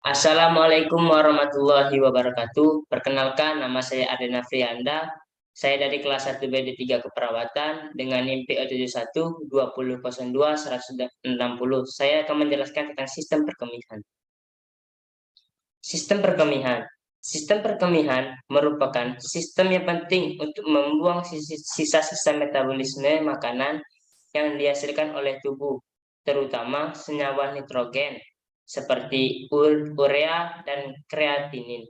Assalamualaikum warahmatullahi wabarakatuh. Perkenalkan, nama saya Ardena Frianda. Saya dari kelas 1BD3 Keperawatan dengan NIM PO71 2002 160. Saya akan menjelaskan tentang sistem perkemihan. Sistem perkemihan. Sistem perkemihan merupakan sistem yang penting untuk membuang sisa-sisa metabolisme makanan yang dihasilkan oleh tubuh, terutama senyawa nitrogen seperti urea dan kreatinin,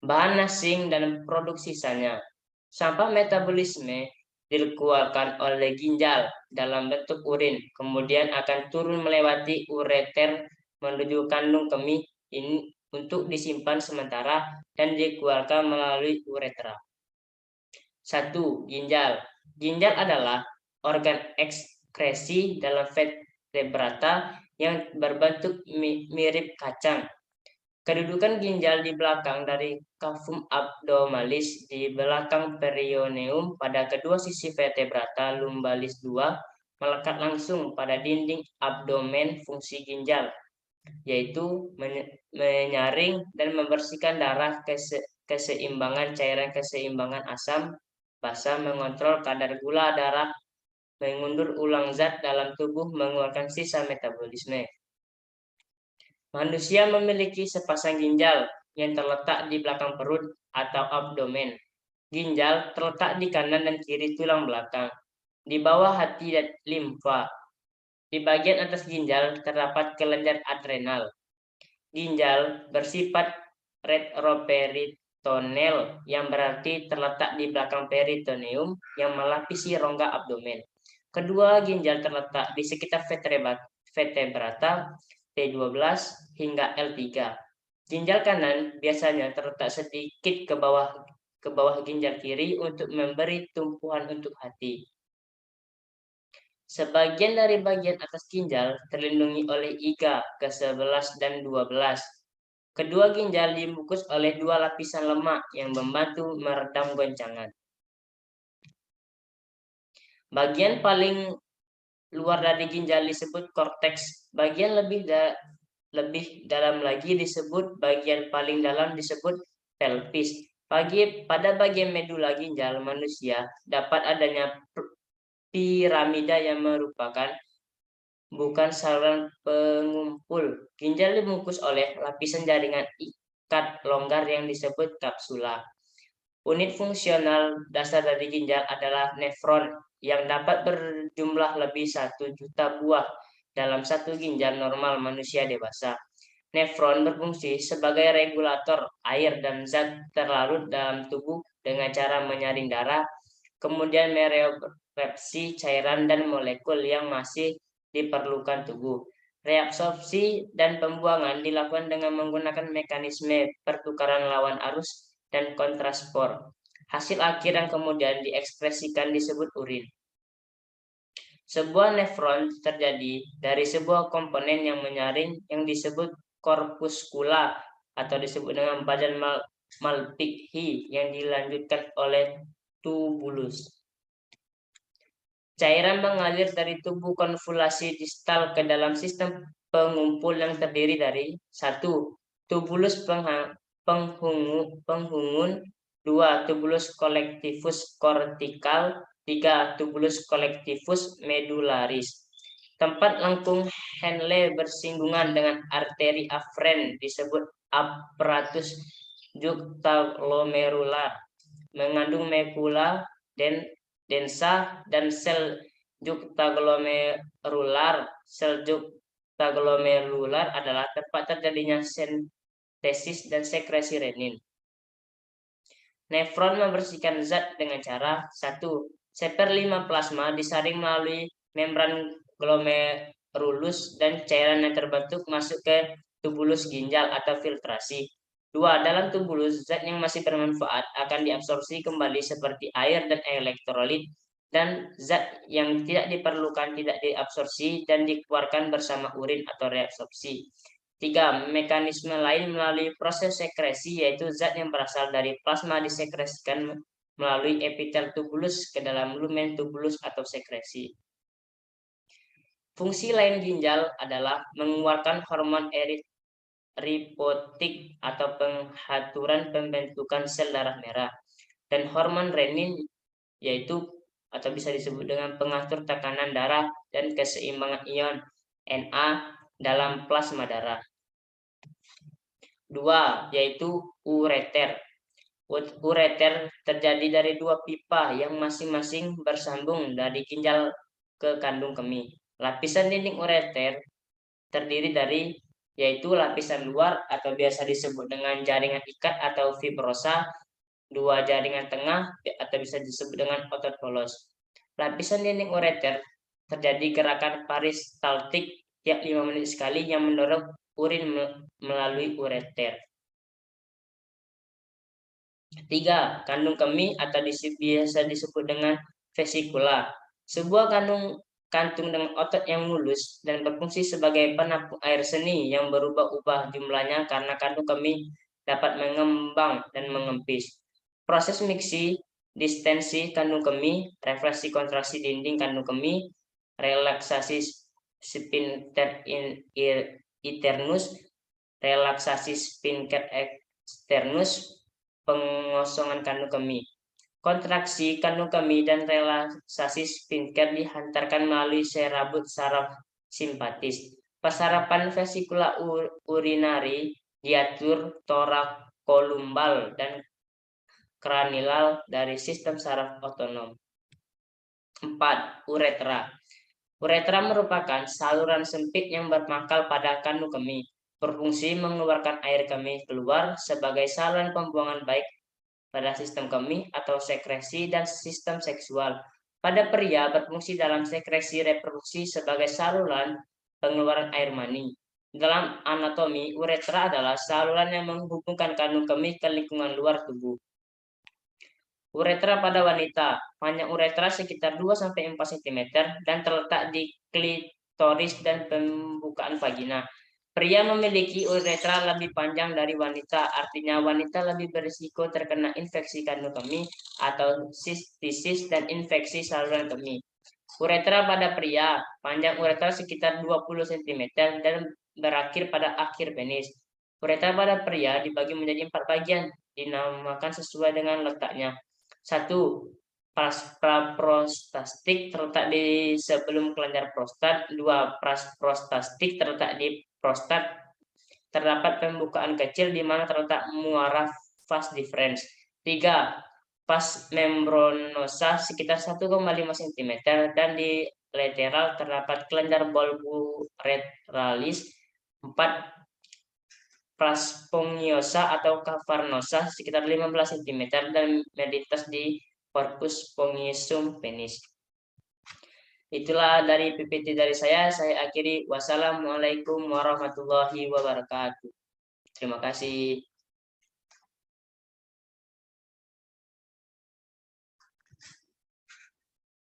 bahan asing dan produk sisanya. Sampah metabolisme dikeluarkan oleh ginjal dalam bentuk urin, kemudian akan turun melewati ureter menuju kandung kemih ini untuk disimpan sementara dan dikeluarkan melalui uretra. 1. Ginjal. Ginjal adalah organ ekskresi dalam vertebrata yang berbentuk mirip kacang. Kedudukan ginjal di belakang dari cavum abdominalis di belakang perioneum pada kedua sisi vertebrata lumbalis 2 melekat langsung pada dinding abdomen. Fungsi ginjal yaitu menyaring dan membersihkan darah, keseimbangan cairan, keseimbangan asam basa, mengontrol kadar gula darah, mengundur ulang zat dalam tubuh, mengeluarkan sisa metabolisme. Manusia memiliki sepasang ginjal yang terletak di belakang perut atau abdomen. Ginjal terletak di kanan dan kiri tulang belakang, di bawah hati dan limfa. Di bagian atas ginjal terdapat kelenjar adrenal. Ginjal bersifat retroperitoneal yang berarti terletak di belakang peritoneum yang melapisi rongga abdomen. Kedua ginjal terletak di sekitar vertebrata T12 hingga L3. Ginjal kanan biasanya terletak sedikit ke bawah ginjal kiri untuk memberi tumpuan untuk hati. Sebagian dari bagian atas ginjal terlindungi oleh iga ke-11 dan 12. Kedua ginjal dibungkus oleh dua lapisan lemak yang membantu meredam goncangan. Bagian paling luar dari ginjal disebut korteks. Bagian lebih dalam lagi disebut bagian paling dalam disebut pelvis. Pada bagian medula ginjal manusia dapat adanya piramida yang merupakan bukan saluran pengumpul. Ginjal dibungkus oleh lapisan jaringan ikat longgar yang disebut kapsula. Unit fungsional dasar dari ginjal adalah nefron yang dapat berjumlah lebih 1 juta buah dalam satu ginjal normal manusia dewasa. Nefron berfungsi sebagai regulator air dan zat terlarut dalam tubuh dengan cara menyaring darah, kemudian mereabsorpsi cairan dan molekul yang masih diperlukan tubuh. Reabsorpsi dan pembuangan dilakukan dengan menggunakan mekanisme pertukaran lawan arus dan kontraspor. Hasil akhir yang kemudian diekspresikan disebut urin. Sebuah nefron terjadi dari sebuah komponen yang menyaring yang disebut korpuskula atau disebut dengan badan Malpighi yang dilanjutkan oleh tubulus. Cairan mengalir dari tubuh konvolasi distal ke dalam sistem pengumpul yang terdiri dari 1. Tubulus penghungun, 2. Tubulus collectivus kortikal, 3. Tubulus collectivus medullaris. Tempat lengkung Henle bersinggungan dengan arteri afren disebut apparatus juxtaglomerular, mengandung makula densa dan sel juxtaglomerular. Sel juxtaglomerular adalah tempat terjadinya sintesis dan sekresi renin. Nefron membersihkan zat dengan cara 1. Seper 5 plasma disaring melalui membran glomerulus dan cairan yang terbentuk masuk ke tubulus ginjal atau filtrasi. 2. Dalam tubulus, zat yang masih bermanfaat akan diabsorpsi kembali seperti air dan elektrolit, dan zat yang tidak diperlukan tidak diabsorpsi dan dikeluarkan bersama urin atau reabsorpsi. 3. Mekanisme lain melalui proses sekresi, yaitu zat yang berasal dari plasma disekresikan melalui epitel tubulus ke dalam lumen tubulus atau sekresi. Fungsi lain ginjal adalah mengeluarkan hormon eritropoietik atau pengaturan pembentukan sel darah merah, dan hormon renin yaitu atau bisa disebut dengan pengatur tekanan darah dan keseimbangan ion Na dalam plasma darah. 2. Yaitu ureter. Ureter terjadi dari dua pipa yang masing-masing bersambung dari ginjal ke kandung kemih. Lapisan dinding ureter terdiri dari yaitu lapisan luar atau biasa disebut dengan jaringan ikat atau fibrosa, dua jaringan tengah atau bisa disebut dengan otot polos. Lapisan dinding ureter terjadi gerakan peristaltik tiap 5 menit sekali yang mendorong urin melalui ureter. 3. Kandung kemih atau biasa disebut dengan vesikula. Sebuah kantung dengan otot yang mulus dan berfungsi sebagai penampung air seni yang berubah-ubah jumlahnya karena kandung kemih dapat mengembang dan mengempis. Proses miksi, distensi kandung kemih, refleksi kontraksi dinding kandung kemih, relaksasi sphincter internus, relaksasi sphincter externus, pengosongan kandung kemih. Kontraksi kandung kemih dan relaksasi sphincter dihantarkan melalui serabut saraf simpatis. Persarapan vesikula urinari diatur torakolumbal dan kranilal dari sistem saraf otonom. 4. Uretra. Uretra merupakan saluran sempit yang berpangkal pada kandung kemih, berfungsi mengeluarkan air kemih keluar sebagai saluran pembuangan baik pada sistem kemih atau sekresi dan sistem seksual. Pada pria berfungsi dalam sekresi reproduksi sebagai saluran pengeluaran air mani. Dalam anatomi, uretra adalah saluran yang menghubungkan kandung kemih ke lingkungan luar tubuh. Uretra pada wanita, panjang uretra sekitar 2-4 cm dan terletak di klitoris dan pembukaan vagina. Pria memiliki uretra lebih panjang dari wanita, artinya wanita lebih berisiko terkena infeksi kandung kemih atau sistisis dan infeksi saluran kemih. Uretra pada pria, panjang uretra sekitar 20 cm dan berakhir pada akhir penis. Uretra pada pria dibagi menjadi 4 bagian, dinamakan sesuai dengan letaknya. 1. Praprostastik terletak di sebelum kelenjar prostat. 2. Praprostastik terletak di prostat. Terdapat pembukaan kecil di mana terletak muara vas deferens. 3. Vas membranosa sekitar 1,5 cm dan di lateral terdapat kelenjar bulboreteralis. 4. Praspongiosa atau cavernosa sekitar 15 cm dan melintas di corpus spongiosum penis. Itulah dari PPT dari saya akhiri. Wassalamualaikum warahmatullahi wabarakatuh. Terima kasih.